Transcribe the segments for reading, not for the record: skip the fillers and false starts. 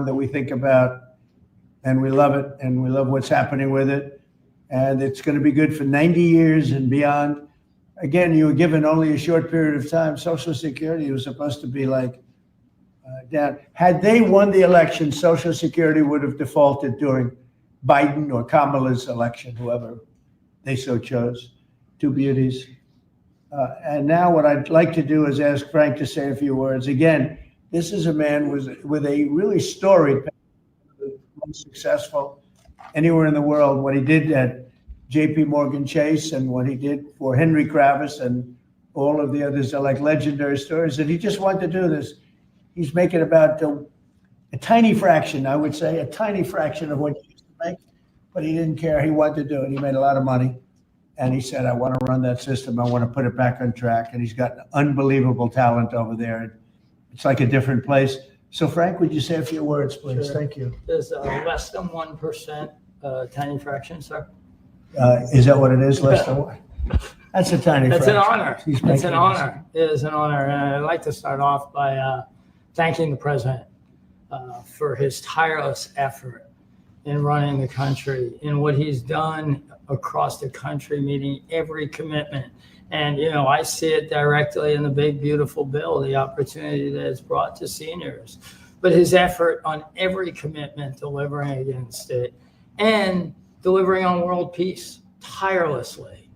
that we think about, and we love it, and we love what's happening with it. And it's going to be good for 90 years and beyond. Again, you were given only a short period of time. Social Security was supposed to be like down. Had they won the election, Social Security would have defaulted during Biden or Kamala's election, whoever they so chose. Two beauties. And now what I'd like to do is ask Frank to say a few words. Again, this is a man with a really storied, most successful anywhere in the world. What he did at J.P. Morgan Chase and what he did for Henry Kravis and all of the others are like legendary stories. And he just wanted to do this. He's making about a tiny fraction, I would say, a tiny fraction of what he used to make, but he didn't care. He wanted to do it. He made a lot of money. And he said, I want to run that system. I want to put it back on track. And he's got unbelievable talent over there. It's like a different place. So, Frank, would you say a few words, please? Sure. Thank you. There's less than 1% tiny fraction, sir. Is that what it is? Less than one? That's a tiny That's fraction. an honor. It's an honor. It is an honor. And I'd like to start off by thanking the president for his tireless effort in running the country, in what he's done across the country, meeting every commitment. And, you know, I see it directly in the big, beautiful bill, the opportunity that it's brought to seniors. But his effort on every commitment, delivering against it, and delivering on world peace tirelessly.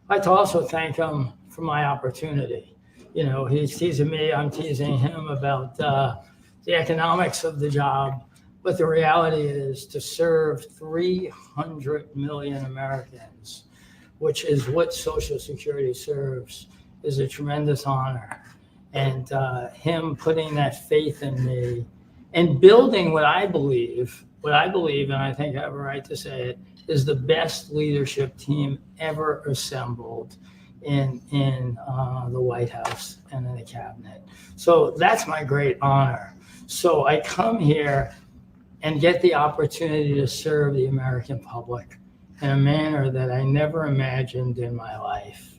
I'd like to also thank him for my opportunity. You know, he's teasing me, I'm teasing him about the economics of the job. But the reality is to serve 300 million Americans, which is what Social Security serves, is a tremendous honor. And him putting that faith in me and building what I believe, and I think I have a right to say it, is the best leadership team ever assembled in the White House and in the cabinet. So that's my great honor. So I come here and get the opportunity to serve the American public in a manner that I never imagined in my life.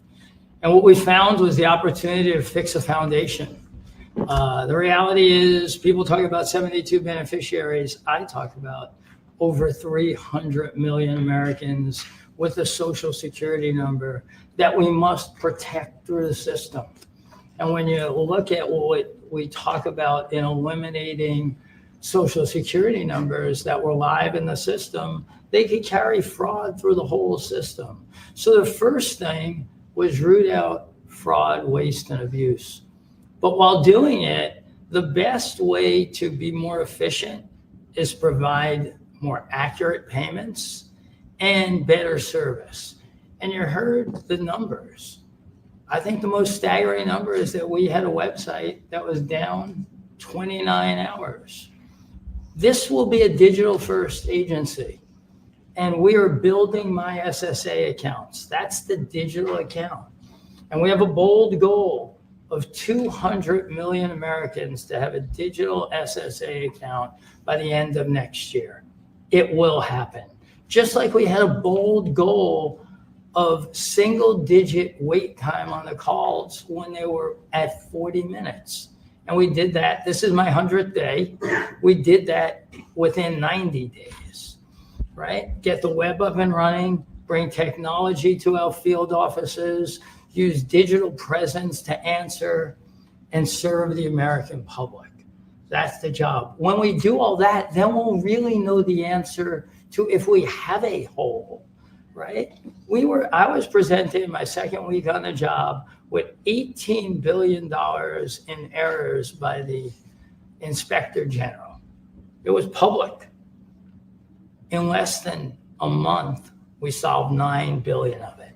And what we found was the opportunity to fix a foundation. The reality is people talk about 72 beneficiaries. I talk about over 300 million Americans with a Social Security number that we must protect through the system. And when you look at what we talk about in eliminating Social Security numbers that were live in the system, they could carry fraud through the whole system. So the first thing was root out fraud, waste, and abuse. But while doing it, the best way to be more efficient is provide more accurate payments and better service. And you heard the numbers. I think the most staggering number is that we had a website that was down 29 hours. This will be a digital-first agency, and we are building my SSA accounts. That's the digital account. And we have a bold goal of 200 million Americans to have a digital SSA account by the end of next year. It will happen. Just like we had a bold goal of single-digit wait time on the calls when they were at 40 minutes. And we did that. This is my 100th day. We did that within 90 days, right? Get the web up and running, bring technology to our field offices, use digital presence to answer and serve the American public. That's the job. When we do all that, then we'll really know the answer to if we have a hole, right? I was presented in my second week on the job with $18 billion in errors by the Inspector General. It was public. In less than a month, we solved 9 billion of it.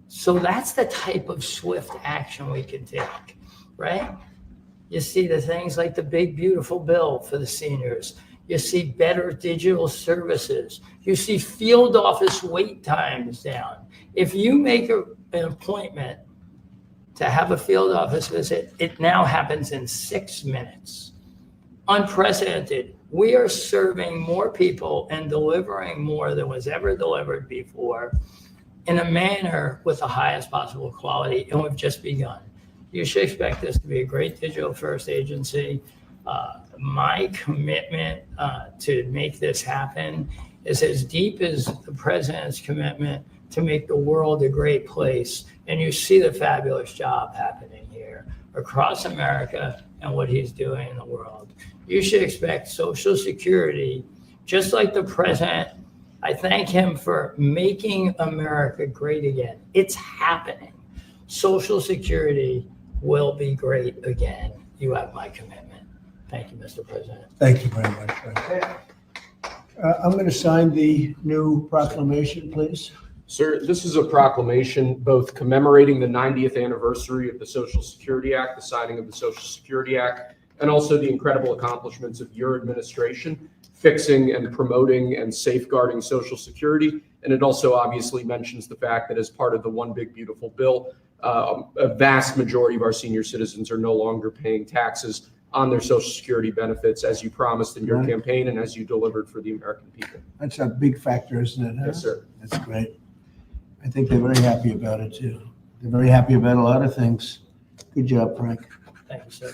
So that's the type of swift action we can take, right? You see the things like the big, beautiful bill for the seniors. You see better digital services. You see field office wait times down. If you make an appointment to have a field office visit, it now happens in 6 minutes. Unprecedented. We are serving more people and delivering more than was ever delivered before in a manner with the highest possible quality, and we've just begun. You should expect this to be a great digital first agency. My commitment to make this happen is as deep as the president's commitment to make the world a great place. And you see the fabulous job happening here across America and what he's doing in the world. You should expect Social Security, just like the president. I thank him for making America great again. It's happening. Social Security will be great again. You have my commitment. Thank you, Mr. President. Thank you very much, Frank. I'm going to sign the new proclamation, please. Sir, this is a proclamation both commemorating the 90th anniversary of the Social Security Act, the signing of the Social Security Act, and also the incredible accomplishments of your administration, fixing and promoting and safeguarding Social Security. And it also obviously mentions the fact that as part of the One Big Beautiful Bill, a vast majority of our senior citizens are no longer paying taxes on their Social Security benefits, as you promised in your campaign and as you delivered for the American people. That's a big factor, isn't it? Huh? Yes, sir. That's great. I think they're very happy about it, too. They're very happy about a lot of things. Good job, Frank. Thank you, sir.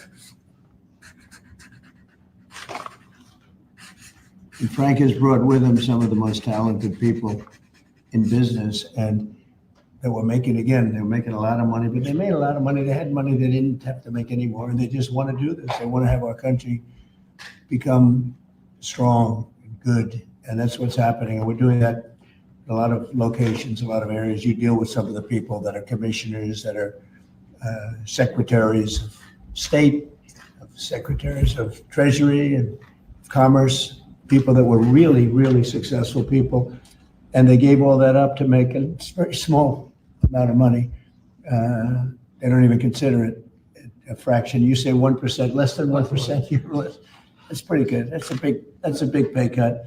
And Frank has brought with him some of the most talented people in business, and they were making a lot of money, but they made a lot of money. They had money they didn't have to make anymore, and they just want to do this. They want to have our country become strong and good, and that's what's happening. And we're doing that in a lot of locations, a lot of areas. You deal with some of the people that are commissioners, that are secretaries of state, secretaries of treasury and commerce, people that were really, really successful people. And they gave all that up to make a very small amount of money. They don't even consider it a fraction. You say 1%, less than 1%. That's pretty good. That's a big pay cut.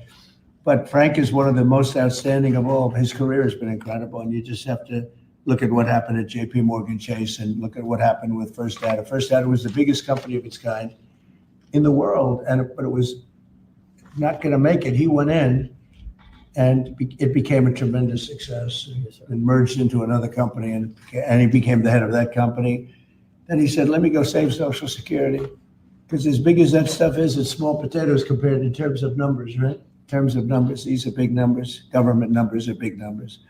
But Frank is one of the most outstanding of all. His career has been incredible, and you just have to look at what happened at J.P. Morgan Chase and look at what happened with First Data. First Data was the biggest company of its kind in the world, but it was not going to make it. He went in, and it became a tremendous success and merged into another company, and he became the head of that company. Then he said, let me go save Social Security, because as big as that stuff is, it's small potatoes compared in terms of numbers, right? In terms of numbers, these are big numbers. Government numbers are big numbers.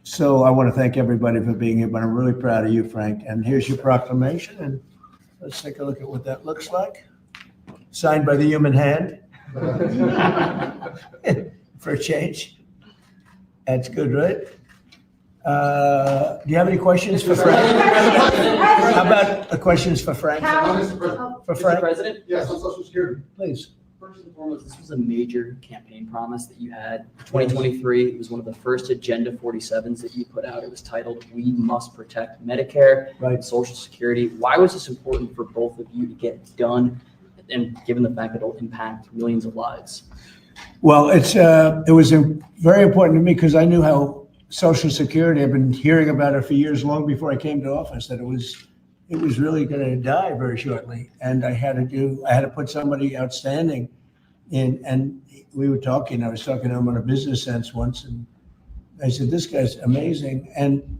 So I want to thank everybody for being here, but I'm really proud of you, Frank. And here's your proclamation, and let's take a look at what that looks like. Signed by the human hand. For a change. That's good, right? Do you have any questions for Frank? How about questions for Frank? For Frank? Mr. President? Yes, on Social Security. Please. First and foremost, this was a major campaign promise that you had. 2023, it was one of the first Agenda 47s that you put out. It was titled, "We Must Protect Medicare and Social Security." Why was this important for both of you to get done, and given the fact that it'll impact millions of lives? Well, it was very important to me because I knew how Social Security, I've been hearing about it for years, long before I came to office, that it was really going to die very shortly. And I had to put somebody outstanding in, and I was talking to him on a business sense once, and I said, this guy's amazing. And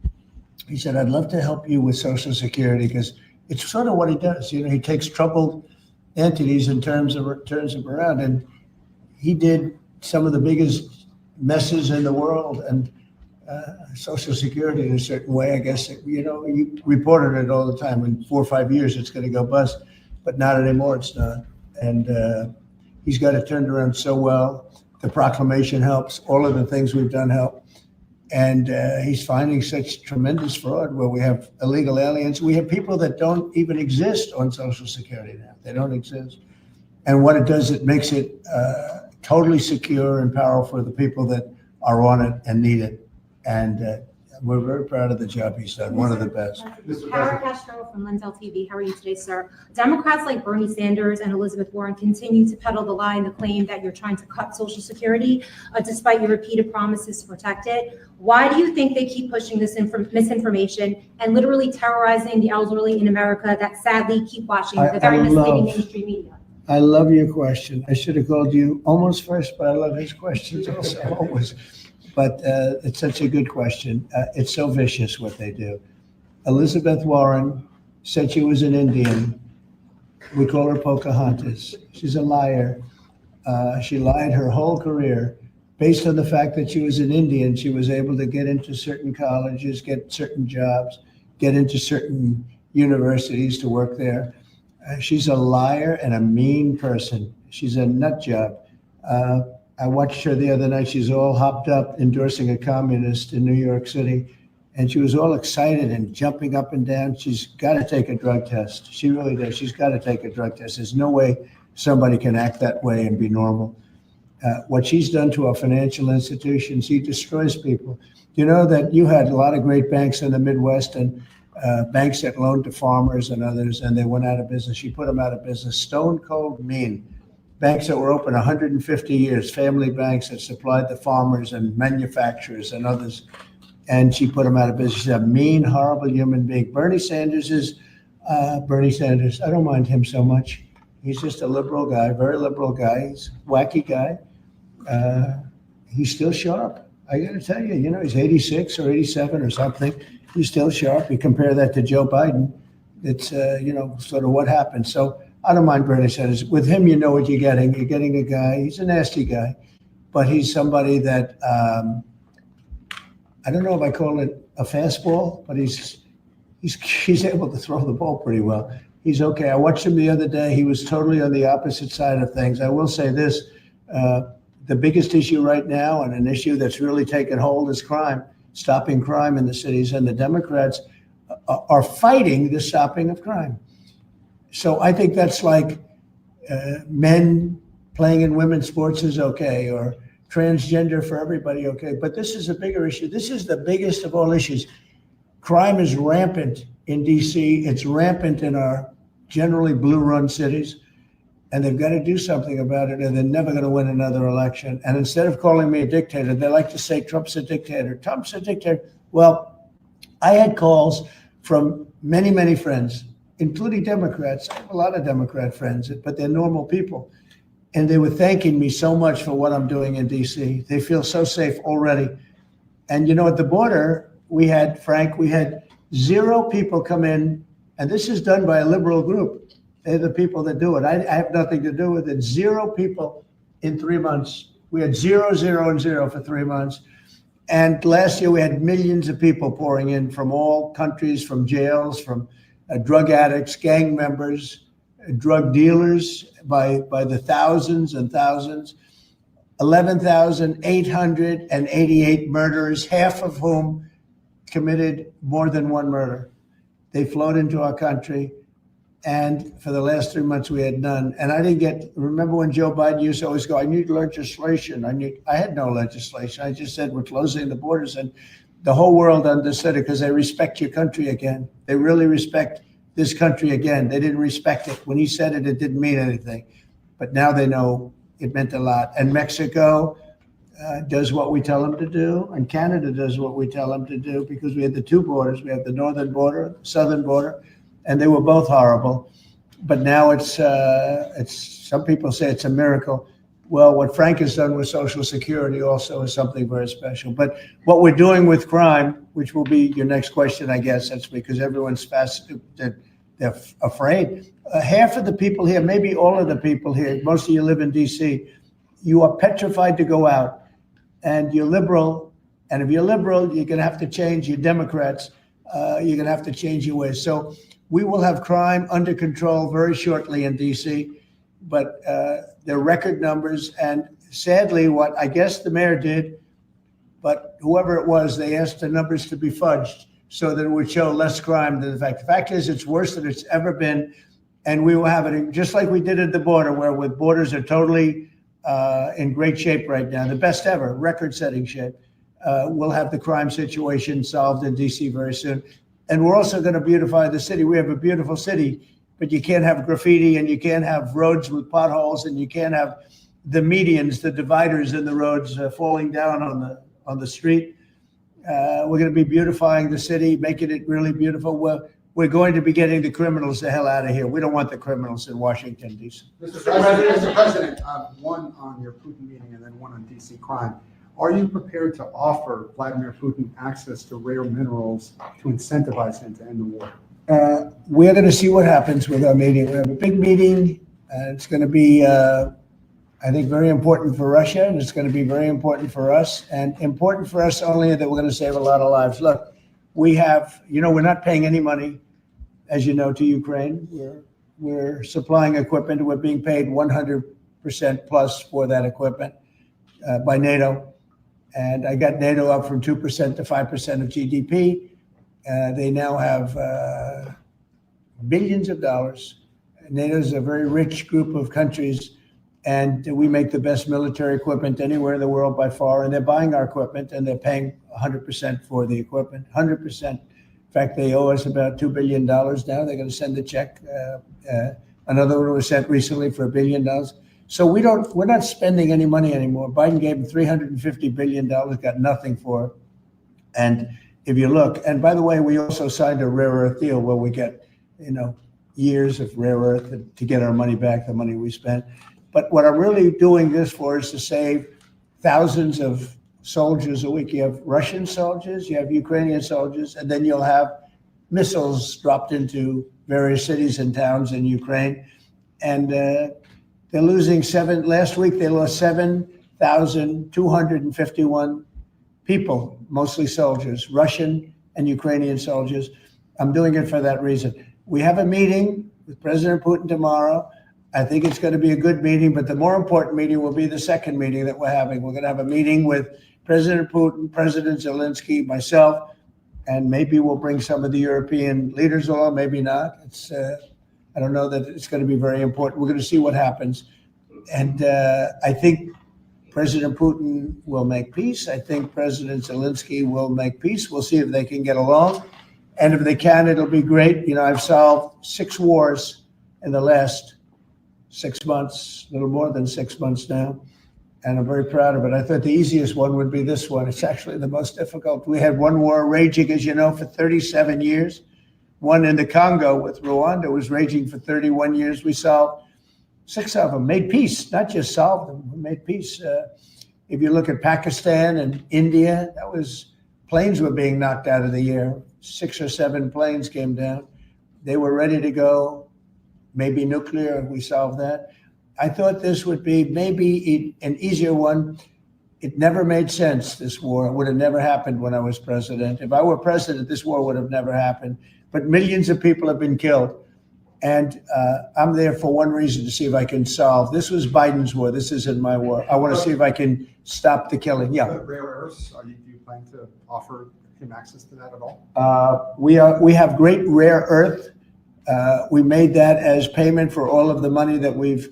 he said, I'd love to help you with Social Security, because it's sort of what he does. You know, he takes troubled entities and turns them around. And he did some of the biggest messes in the world, and Social Security in a certain way, I guess, you reported it all the time. In 4 or 5 years, it's going to go bust, but not anymore. It's not. And he's got it turned around so well. The proclamation helps. All of the things we've done help. And he's finding such tremendous fraud where we have illegal aliens. We have people that don't even exist on Social Security now. They don't exist. And what it does, it makes it totally secure and powerful for the people that are on it and need it. And we're very proud of the job he's done, one of the best. Kara Castro from WWMT-TV. How are you today, sir? Democrats like Bernie Sanders and Elizabeth Warren continue to peddle the lie and the claim that you're trying to cut Social Security, despite your repeated promises to protect it. Why do you think they keep pushing this misinformation and literally terrorizing the elderly in America that sadly keep watching the very misleading mainstream media? I love your question. I should have called you almost first, but I love his questions also, always. But it's such a good question. It's so vicious what they do. Elizabeth Warren said she was an Indian We call her Pocahontas. She's a liar. She lied her whole career. Based on the fact that she was an Indian, she was able to get into certain colleges, get certain jobs, get into certain universities to work there. She's a liar and a mean person. She's a nut job. I watched her the other night. She's all hopped up endorsing a communist in New York City. And she was all excited and jumping up and down. She's got to take a drug test. She really does. She's got to take a drug test. There's no way somebody can act that way and be normal. What she's done to our financial institutions, she destroys people. You know that you had a lot of great banks in the Midwest and banks that loaned to farmers and others, and they went out of business. She put them out of business. Stone cold mean. Banks that were open 150 years, family banks that supplied the farmers and manufacturers and others, and she put them out of business. She's a mean, horrible human being. Bernie Sanders is Bernie Sanders. I don't mind him so much. He's just a liberal guy, very liberal guy. He's a wacky guy. He's still sharp. I got to tell you, you know, he's 86 or 87 or something. He's still sharp. You compare that to Joe Biden, it's, you know, sort of what happened. So I don't mind Bernie Sanders. With him, you know what you're getting. You're getting a guy, he's a nasty guy, but he's somebody that, I don't know if I call it a fastball, but he's able to throw the ball pretty well. He's okay. I watched him the other day. He was totally on the opposite side of things. I will say this, the biggest issue right now and an issue that's really taken hold is crime, stopping crime in the cities. And the Democrats are fighting the stopping of crime. So I think that's like men playing in women's sports is okay, or transgender for everybody, okay. But this is a bigger issue. This is the biggest of all issues. Crime is rampant in DC. It's rampant in our generally blue-run cities, and they've got to do something about it, or they're never going to win another election. And instead of calling me a dictator, they like to say Trump's a dictator. Trump's a dictator. Well, I had calls from many, many friends, including Democrats. I have a lot of Democrat friends, but they're normal people. And they were thanking me so much for what I'm doing in DC. They feel so safe already. And you know, at the border, we had 0 people come in, and this is done by a liberal group. They're the people that do it. I have nothing to do with it. 0 people in 3 months. We had 0, 0, and 0 for 3 months. And last year we had millions of people pouring in from all countries, from jails, from drug addicts, gang members, drug dealers by the thousands and thousands. 11,888 murderers, half of whom committed more than one murder. They flowed into our country, and for the last 3 months we had none. And I didn't get, remember when Joe Biden used to always go, I need legislation. I had no legislation. I just said we're closing the borders, and the whole world understood it because they respect your country again. They really respect this country again. They didn't respect it. When he said it, it didn't mean anything. But now they know it meant a lot. And Mexico does what we tell them to do, and Canada does what we tell them to do, because we had the 2 borders. We have the northern border, southern border, and they were both horrible. But now it's some people say it's a miracle. Well, what Frank has done with Social Security also is something very special. But what we're doing with crime, which will be your next question, I guess, that's because everyone's they're afraid. Half of the people here, maybe all of the people here, most of you live in DC, you are petrified to go out, and you're liberal. And if you're liberal, you're going to have to change. You're Democrats. You're going to have to change your ways. So we will have crime under control very shortly in DC, but they're record numbers. And sadly, what I guess the mayor did, but whoever it was, they asked the numbers to be fudged so that it would show less crime than the fact. The fact is, it's worse than it's ever been. And we will have it just like we did at the border, where with borders are totally in great shape right now, the best ever, record-setting shape. We'll have the crime situation solved in DC very soon. And we're also going to beautify the city. We have a beautiful city, but you can't have graffiti, and you can't have roads with potholes, and you can't have the medians, the dividers in the roads falling down on the street. We're going to be beautifying the city, making it really beautiful. We're going to be getting the criminals the hell out of here. We don't want the criminals in Washington, D.C. Mr. President, one on your Putin meeting and then one on DC crime. Are you prepared to offer Vladimir Putin access to rare minerals to incentivize him to end the war? we're going to see what happens with our meeting. We have a big meeting. It's going to be, I think, very important for Russia, and it's going to be very important for us, and important for us only that we're going to save a lot of lives. Look, we have, we're not paying any money, as you know, to Ukraine. We're supplying equipment. We're being paid 100% plus for that equipment by NATO. And I got NATO up from 2% to 5% of GDP. They now have billions of dollars. NATO is a very rich group of countries, and we make the best military equipment anywhere in the world by far. And they're buying our equipment, and they're paying 100% for the equipment, 100%. In fact, they owe us about $2 billion now. They're going to send a check. Another one was sent recently for $1 billion. So we're not spending any money anymore. Biden gave them $350 billion, got nothing for it. And if you look, and by the way, we also signed a rare earth deal where we get, years of rare earth to get our money back, the money we spent. But what I'm really doing this for is to save thousands of soldiers a week. You have Russian soldiers, you have Ukrainian soldiers, and then you'll have missiles dropped into various cities and towns in Ukraine. And they're losing last week they lost 7,251 people, mostly soldiers, Russian and Ukrainian soldiers. I'm doing it for that reason. We have a meeting with President Putin tomorrow. I think it's going to be a good meeting, but the more important meeting will be the second meeting that we're having. We're going to have a meeting with President Putin, President Zelensky, myself, and maybe we'll bring some of the European leaders along, maybe not. I don't know that it's going to be very important. We're going to see what happens. And I think President Putin will make peace. I think President Zelensky will make peace. We'll see if they can get along. And if they can, it'll be great. I've solved 6 wars in the last 6 months, a little more than 6 months now. And I'm very proud of it. I thought the easiest one would be this one. It's actually the most difficult. We had one war raging, as you know, for 37 years. One in the Congo with Rwanda was raging for 31 years. We solved 6 of them, made peace, not just solved them, we made peace. If you look at Pakistan and India, planes were being knocked out of the air. 6 or 7 planes came down. They were ready to go, maybe nuclear, we solved that. I thought this would be maybe an easier one. It never made sense, this war. It would have never happened when I was president. If I were president, this war would have never happened. But millions of people have been killed. And I'm there for one reason, to see if I can solve. This was Biden's war. This isn't my war. I want to see if I can stop the killing. Yeah. Rare earths, do you plan to offer him access to that at all? We have great rare earth. We made that as payment for all of the money that we've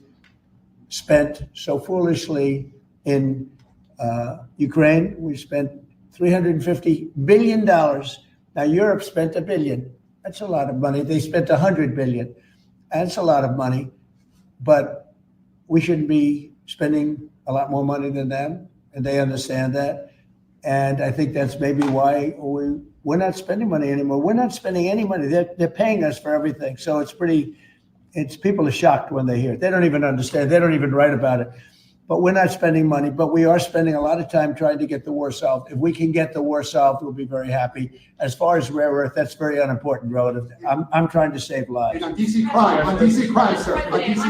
spent so foolishly in Ukraine. We spent $350 billion. Now Europe spent $1 billion. That's a lot of money. They spent $100 billion. That's a lot of money, but we shouldn't be spending a lot more money than them, and they understand that. And I think that's maybe why we're not spending money anymore. We're not spending any money. They're paying us for everything. So people are shocked when they hear it. They don't even understand. They don't even write about it. But we're not spending money, but we are spending a lot of time trying to get the war solved. If we can get the war solved, we'll be very happy. As far as rare earth, that's very unimportant relative. I'm trying to save lives. And on DC crime, sir, on DC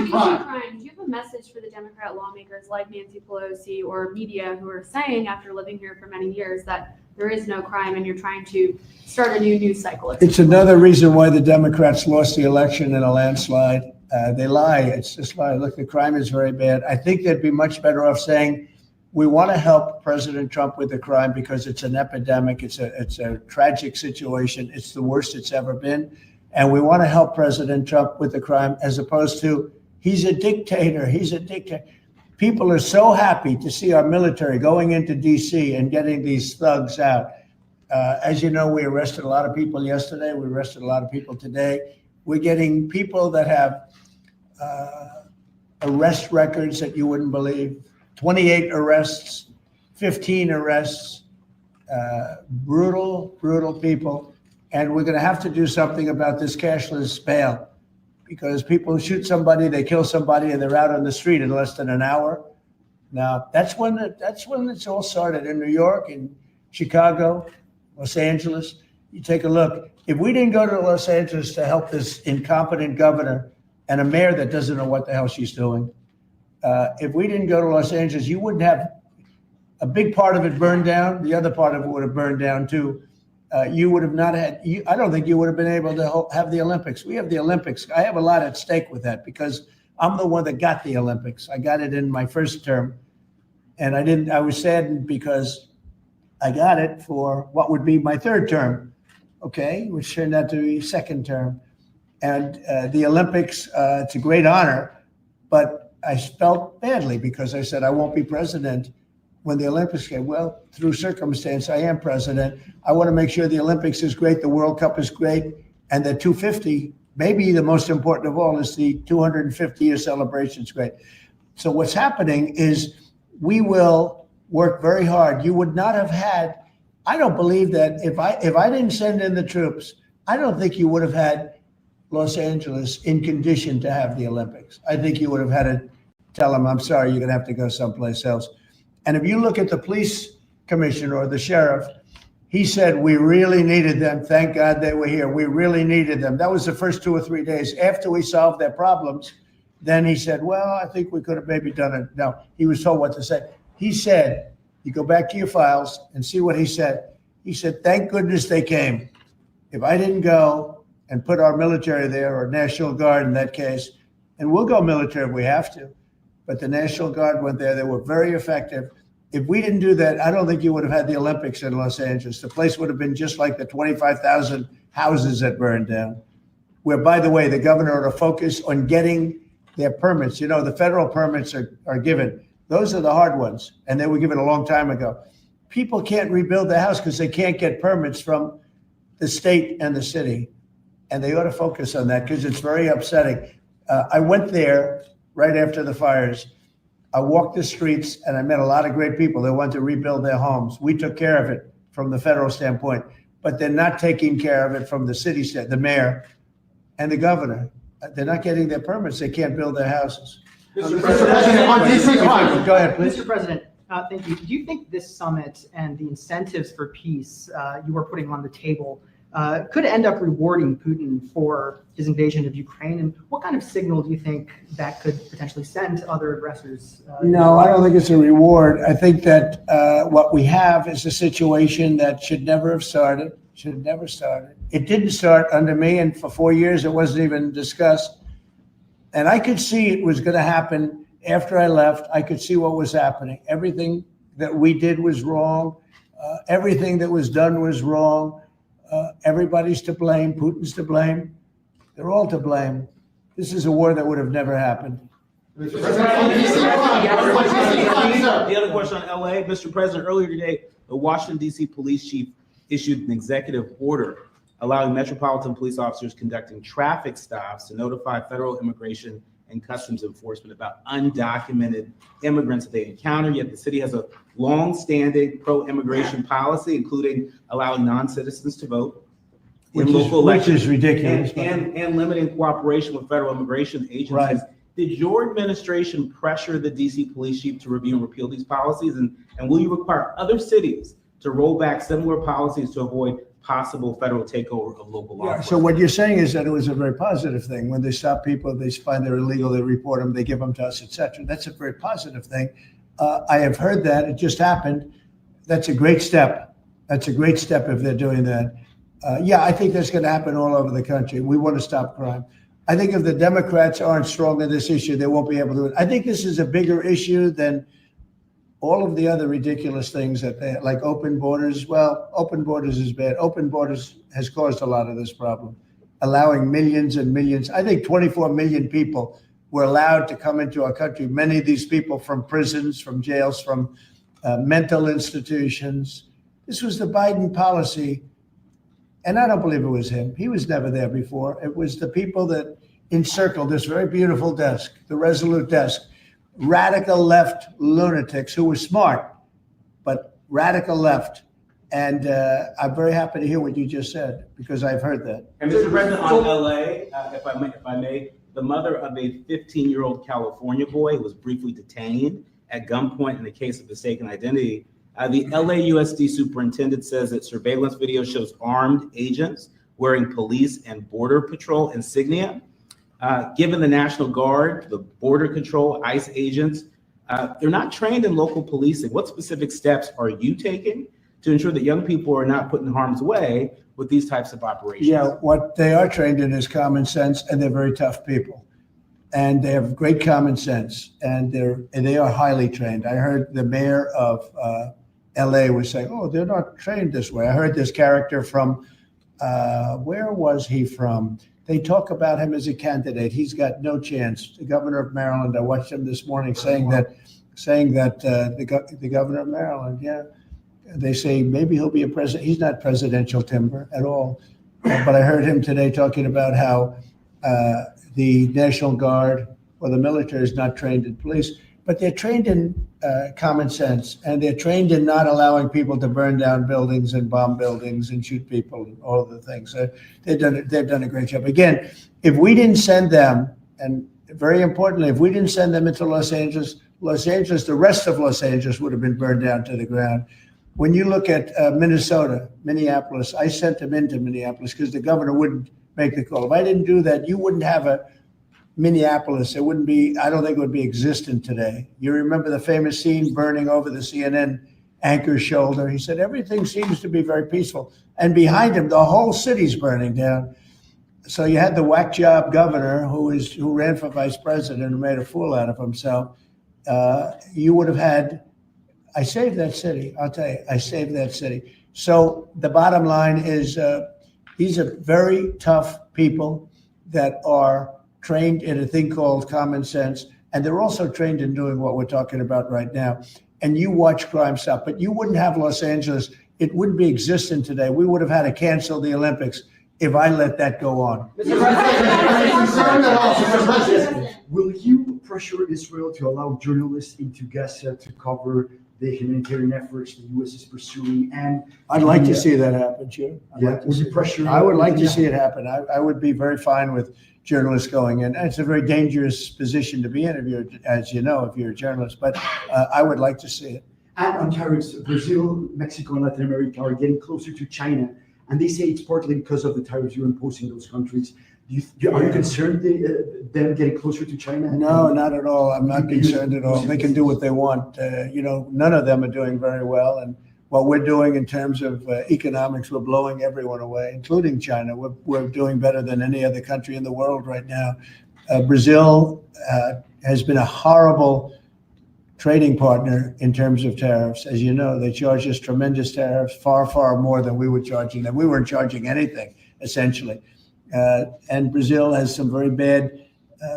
crime. Do you have a message for the Democrat lawmakers like Nancy Pelosi or media who are saying, after living here for many years, that there is no crime and you're trying to start a new news cycle? It's another reason why the Democrats lost the election in a landslide. They lie. It's just lie. Look, the crime is very bad. I think they'd be much better off saying, we want to help President Trump with the crime because it's an epidemic. It's a tragic situation. It's the worst it's ever been. And we want to help President Trump with the crime, as opposed to, he's a dictator. He's a dictator. People are so happy to see our military going into D.C. and getting these thugs out. As you know, we arrested a lot of people yesterday. We arrested a lot of people today. We're getting people that have arrest records that you wouldn't believe. 28 arrests, 15 arrests, brutal people. And we're going to have to do something about this cashless bail, because people shoot somebody, they kill somebody, and they're out on the street in less than an hour. Now, that's when it's all started in New York, in Chicago, Los Angeles. You take a look. If we didn't go to Los Angeles to help this incompetent governor and a mayor that doesn't know what the hell she's doing, if we didn't go to Los Angeles, you wouldn't have a big part of it burned down. The other part of it would have burned down too. You would have not had, I don't think you would have been able to have the Olympics. We have the Olympics. I have a lot at stake with that because I'm the one that got the Olympics. I got it in my first term. And I was saddened because I got it for what would be my third term, okay, which turned out to be second term. And the Olympics, it's a great honor, but I felt badly because I said I won't be president when the Olympics came. Well, through circumstance, I am president. I want to make sure the Olympics is great, the World Cup is great, and the 250, maybe the most important of all, is the 250-year celebration is great. So what's happening is we will work very hard. You would not have had, I don't believe that if I didn't send in the troops, I don't think you would have had Los Angeles in condition to have the Olympics. I think you would have had to tell them, I'm sorry, you're going to have to go someplace else. And if you look at the police commissioner or the sheriff, he said, we really needed them. Thank God they were here. We really needed them. That was the first 2 or 3 days after we solved their problems. Then he said, well, I think we could have maybe done it. No, he was told what to say. He said, you go back to your files and see what he said. He said, thank goodness they came. If I didn't go and put our military there, or National Guard in that case, and we'll go military if we have to, but the National Guard went there. They were very effective. If we didn't do that, I don't think you would have had the Olympics in Los Angeles. The place would have been just like the 25,000 houses that burned down, where, by the way, the governor ought to focus on getting their permits. You know, the federal permits are given. Those are the hard ones, and they were given a long time ago. People can't rebuild their house because they can't get permits from the state and the city, and they ought to focus on that because it's very upsetting. I went there right after the fires. I walked the streets and I met a lot of great people that want to rebuild their homes. We took care of it from the federal standpoint, but they're not taking care of it from the city, the mayor and the governor. They're not getting their permits. They can't build their houses. Mr. President, on DC crime. Go ahead, please. Mr. President, thank you. Do you think this summit and the incentives for peace you are putting on the table could end up rewarding Putin for his invasion of Ukraine? And what kind of signal do you think that could potentially send to other aggressors? No, I don't think it's a reward. I think that what we have is a situation that should never have started, It didn't start under me, and for 4 years it wasn't even discussed. And I could see it was going to happen after I left. I could see what was happening. Everything that we did was wrong. Everything that was done was wrong. Everybody's to blame. Putin's to blame. They're all to blame. This is a war that would have never happened. Mr. President, on DC crime. The other question on LA, Mr. President, earlier today, the Washington DC police chief issued an executive order allowing metropolitan police officers conducting traffic stops to notify federal immigration and customs enforcement about undocumented immigrants that they encounter. Yet the city has a long-standing pro-immigration policy, including allowing non-citizens to vote in local elections, which is ridiculous, and limiting cooperation with federal immigration agencies. Right. Did your administration pressure the DC police chief to review and repeal these policies? And will you require other cities to roll back similar policies to avoid possible federal takeover of local law? Yeah, so what you're saying is that it was a very positive thing. When they stop people, they find they're illegal, they report them, they give them to us, etc. That's a very positive thing. I have heard that. It just happened. That's a great step. That's a great step if they're doing that. Yeah, I think that's going to happen all over the country. We want to stop crime. I think if the Democrats aren't strong in this issue, they won't be able to do it. I think this is a bigger issue than all of the other ridiculous things that they like open borders. Well, open borders is bad. Open borders has caused a lot of this problem, allowing millions and millions. I think 24 million people were allowed to come into our country. Many of these people from prisons, from jails, from mental institutions. This was the Biden policy. And I don't believe it was him. He was never there before. It was the people that encircled this very beautiful desk, the Resolute desk, radical left lunatics who were smart, but radical left. And I'm very happy to hear what you just said, because I've heard that. And Mr. President, on LA, if I may, the mother of a 15-year-old California boy was briefly detained at gunpoint in a case of mistaken identity. The LAUSD superintendent says that surveillance video shows armed agents wearing police and border patrol insignia. Given the National Guard, the Border Control, ICE agents, they're not trained in local policing. What specific steps are you taking to ensure that young people are not put in harm's way with these types of operations? Yeah, what they are trained in is common sense, and they're very tough people. And they have great common sense, and they are highly trained. I heard the mayor of LA was saying, oh, they're not trained this way. I heard this character from, where was he from? They talk about him as a candidate. He's got no chance. The governor of Maryland, I watched him this morning saying that the governor of Maryland, yeah, they say maybe he'll be a president. He's not presidential timber at all. But I heard him today talking about how the National Guard or the military is not trained in police, but they're trained in common sense, and they're trained in not allowing people to burn down buildings and bomb buildings and shoot people and all of the things. They've done a great job. Again, if we didn't send them, and very importantly, if we didn't send them into Los Angeles, the rest of Los Angeles would have been burned down to the ground. When you look at Minneapolis, I sent them into Minneapolis because the governor wouldn't make the call. If I didn't do that, you wouldn't have a Minneapolis. It wouldn't be, I don't think it would be existent today. You remember the famous scene burning over the CNN anchor's shoulder? He said, everything seems to be very peaceful. And behind him, the whole city's burning down. So you had the whack job governor who ran for vice president and made a fool out of himself. You would have had, I saved that city. I'll tell you, I saved that city. So the bottom line is these are very tough people that are trained in a thing called common sense. And they're also trained in doing what we're talking about right now. And you watch crime stop, but you wouldn't have Los Angeles. It wouldn't be existent today. We would have had to cancel the Olympics if I let that go on. Mr. President, will you pressure Israel to allow journalists into Gaza to cover the humanitarian efforts the U.S. is pursuing? And I'd like to see that happen, Jim. would you pressure? I would like to see it happen. I would be very fine with journalists going in. It's a very dangerous position to be in, as you know, if you're a journalist, but I would like to see it. And on tariffs, Brazil, Mexico, and Latin America are getting closer to China, and they say it's partly because of the tariffs you're imposing those countries. Are you concerned them getting closer to China? No, not at all. I'm not concerned at all. They can do what they want. None of them are doing very well. And what we're doing in terms of economics, we're blowing everyone away, including China. We're doing better than any other country in the world right now. Brazil has been a horrible trading partner in terms of tariffs. As you know, they charge us tremendous tariffs, far, far more than we were charging them. We weren't charging anything, essentially. And Brazil has some very bad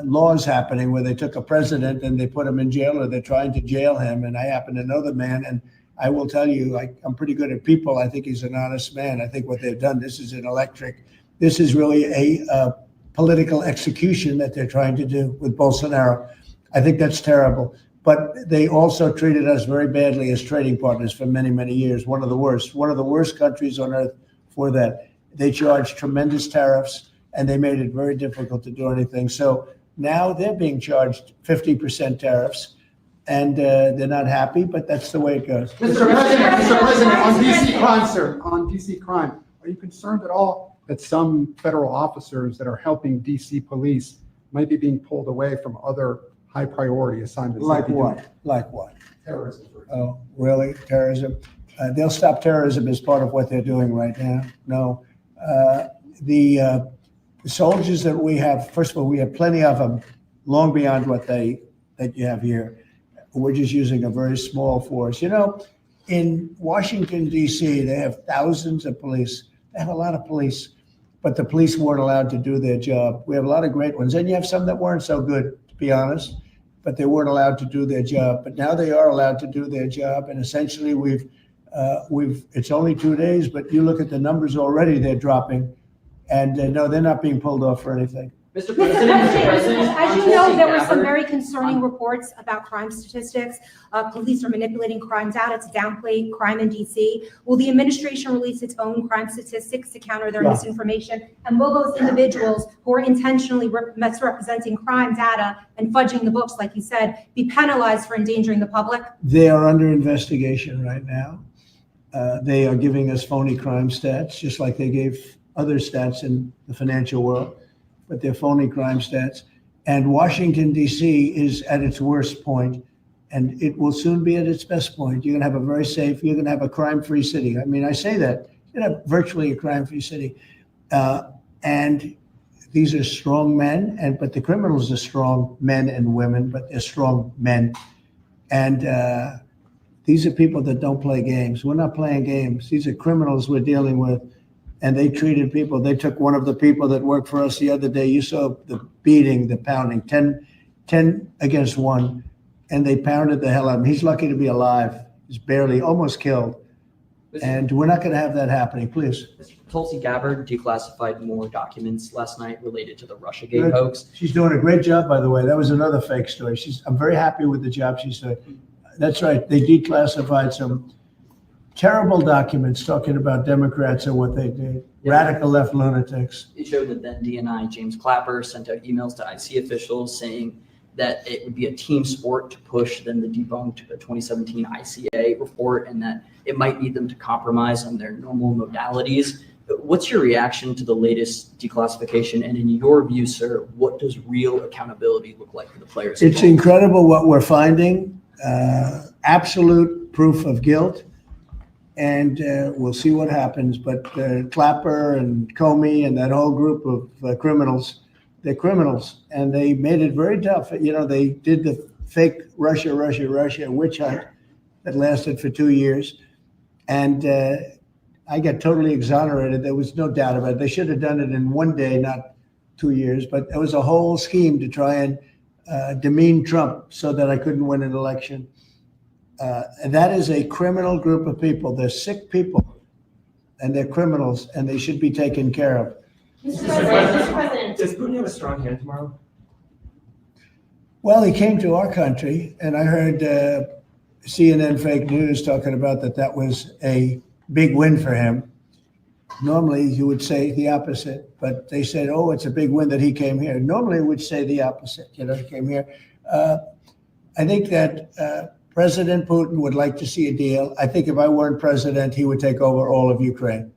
laws happening where they took a president and they put him in jail, or they're trying to jail him. And I happen to know the man, and I will tell you, I'm pretty good at people. I think he's an honest man. I think what they've done, this is really a political execution that they're trying to do with Bolsonaro. I think that's terrible. But they also treated us very badly as trading partners for many, many years. One of the worst countries on earth for that. They charged tremendous tariffs, and they made it very difficult to do anything. So now they're being charged 50% tariffs, and they're not happy, but that's the way it goes. Mr. President, on DC crime, sir, on DC crime, are you concerned at all that some federal officers that are helping DC police might be being pulled away from other high priority assignments? Like what? Like what? Terrorism. Oh, really? Terrorism? They'll stop terrorism as part of what they're doing right now. No. The soldiers that we have, first of all, we have plenty of them, long beyond that you have here. We're just using a very small force. In Washington, D.C., they have thousands of police. They have a lot of police, but the police weren't allowed to do their job. We have a lot of great ones, and you have some that weren't so good, to be honest, but they weren't allowed to do their job. But now they are allowed to do their job, and essentially it's only 2 days, but you look at the numbers already, they're dropping. And no, they're not being pulled off for anything. Mr. Mr. President, President, as you know, there were some very concerning reports about crime statistics. Police are manipulating crime data to downplay crime in DC. Will the administration release its own crime statistics to counter their misinformation? And will those individuals who are intentionally misrepresenting crime data and fudging the books, like you said, be penalized for endangering the public? They are under investigation right now. They are giving us phony crime stats, just like they gave other stats in the financial world, but they're phony crime stats. And Washington, D.C. is at its worst point, and it will soon be at its best point. You're going to have a very safe, you're going to have a crime-free city. I mean, I say that. You're going to have virtually a crime-free city. And these are strong men, but the criminals are strong men and women, but they're strong men. And these are people that don't play games. We're not playing games. These are criminals we're dealing with. And they treated people. They took one of the people that worked for us the other day. You saw the beating, the pounding, 10 against 1. And they pounded the hell out of him. He's lucky to be alive. He's barely, almost killed. And we're not going to have that happening, please. Tulsi Gabbard declassified more documents last night related to the Russiagate Good. hoax. She's doing a great job, by the way. That was another fake story. I'm very happy with the job she's doing. That's right. They declassified some terrible documents talking about Democrats and what they did. Yeah. Radical left lunatics. It showed that then DNI James Clapper sent out emails to IC officials saying that it would be a team sport to push then the debunked 2017 ICA report and that it might lead them to compromise on their normal modalities. What's your reaction to the latest declassification? And in your view, sir, what does real accountability look like for the players? It's incredible what we're finding. Absolute proof of guilt. And we'll see what happens. But Clapper and Comey and that whole group of criminals, they're criminals. And they made it very tough. You know, they did the fake Russia witch hunt that lasted for 2 years. And I got totally exonerated. There was no doubt about it. They should have done it in 1 day, not 2 years. But it was a whole scheme to try and demean Trump so that I couldn't win an election. And that is a criminal group of people. They're sick people, and they're criminals, and they should be taken care of. Mr. President. Does Putin have a strong hand tomorrow? Well, he came to our country, and I heard CNN fake news talking about that was a big win for him. Normally, you would say the opposite, but they said, oh, it's a big win that he came here. Normally, we would say the opposite, he came here. I think that President Putin would like to see a deal. I think if I weren't president, he would take over all of Ukraine.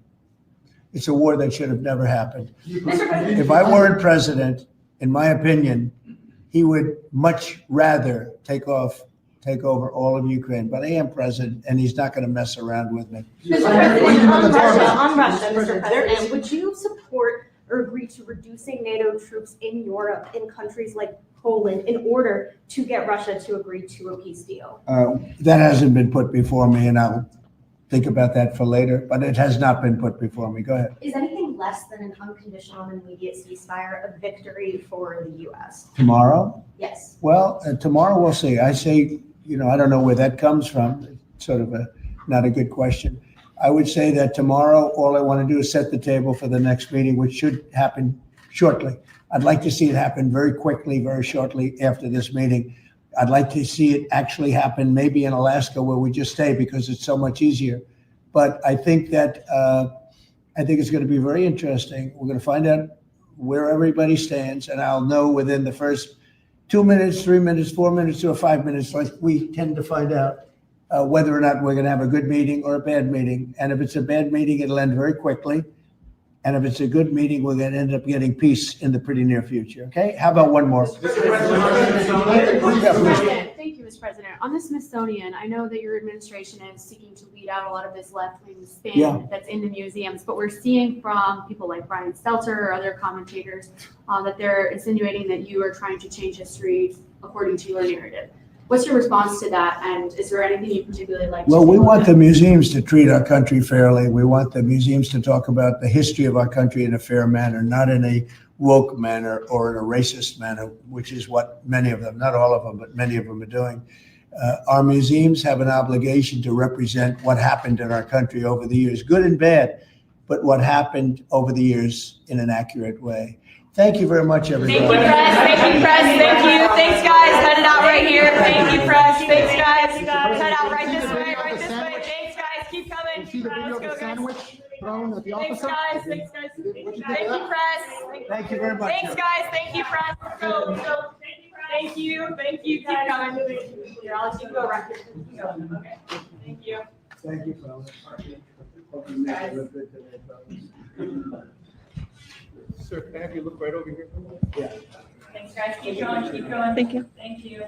It's a war that should have never happened. If I weren't president, in my opinion, he would much rather take over all of Ukraine. But I am president, and he's not going to mess around with me. Mr. President, on Russia, Mr. President, would you support or agree to reducing NATO troops in Europe, in countries like Poland, in order to get Russia to agree to a peace deal? That hasn't been put before me, and I'll think about that for later, but it has not been put before me. Go ahead. Is anything less than an unconditional and immediate ceasefire a victory for the U.S.? Tomorrow? Yes. Well, tomorrow we'll see. I say, I don't know where that comes from. It's sort of not a good question. I would say that tomorrow, all I want to do is set the table for the next meeting, which should happen shortly. I'd like to see it happen very quickly, very shortly after this meeting. I'd like to see it actually happen maybe in Alaska where we just stay because it's so much easier. But I think that it's going to be very interesting. We're going to find out where everybody stands, and I'll know within the first 2 minutes, 3 minutes, 4 minutes, or 5 minutes, like we tend to find out whether or not we're going to have a good meeting or a bad meeting. And if it's a bad meeting, it'll end very quickly. And if it's a good meeting, we're going to end up getting peace in the pretty near future. Okay? How about one more? Thank you, Mr. President. On the Smithsonian, I know that your administration is seeking to weed out a lot of this left-wing spin that's in the museums, but we're seeing from people like Brian Stelter or other commentators that they're insinuating that you are trying to change history according to your narrative. What's your response to that, and is there anything you particularly like to do? Well, we want the museums to treat our country fairly. We want the museums to talk about the history of our country in a fair manner, not in a woke manner or in a racist manner, which is what many of them, not all of them, but many of them are doing. Our museums have an obligation to represent what happened in our country over the years, good and bad, but what happened over the years in an accurate way. Thank you very much, everybody. Thank you, press. Thank you, press. Thank you. Thanks, guys. Cut it out right here. Thank you, press. Thanks, guys. Cut out right this way. Right this way. Thanks, guys. Keep coming. See the video of the sandwich thrown at the officer? Thanks, guys. Thanks, guys. Thank you, press. Thank you very much. Thanks, guys. Thank you, press. Thank you. Thank you. Keep coming. Here, Alex, you can go right here. Okay. Thank you. Thank you, fellas. Sir, can I have you look right over here? Thanks, guys. Keep going, keep going. Thank you. Thank you.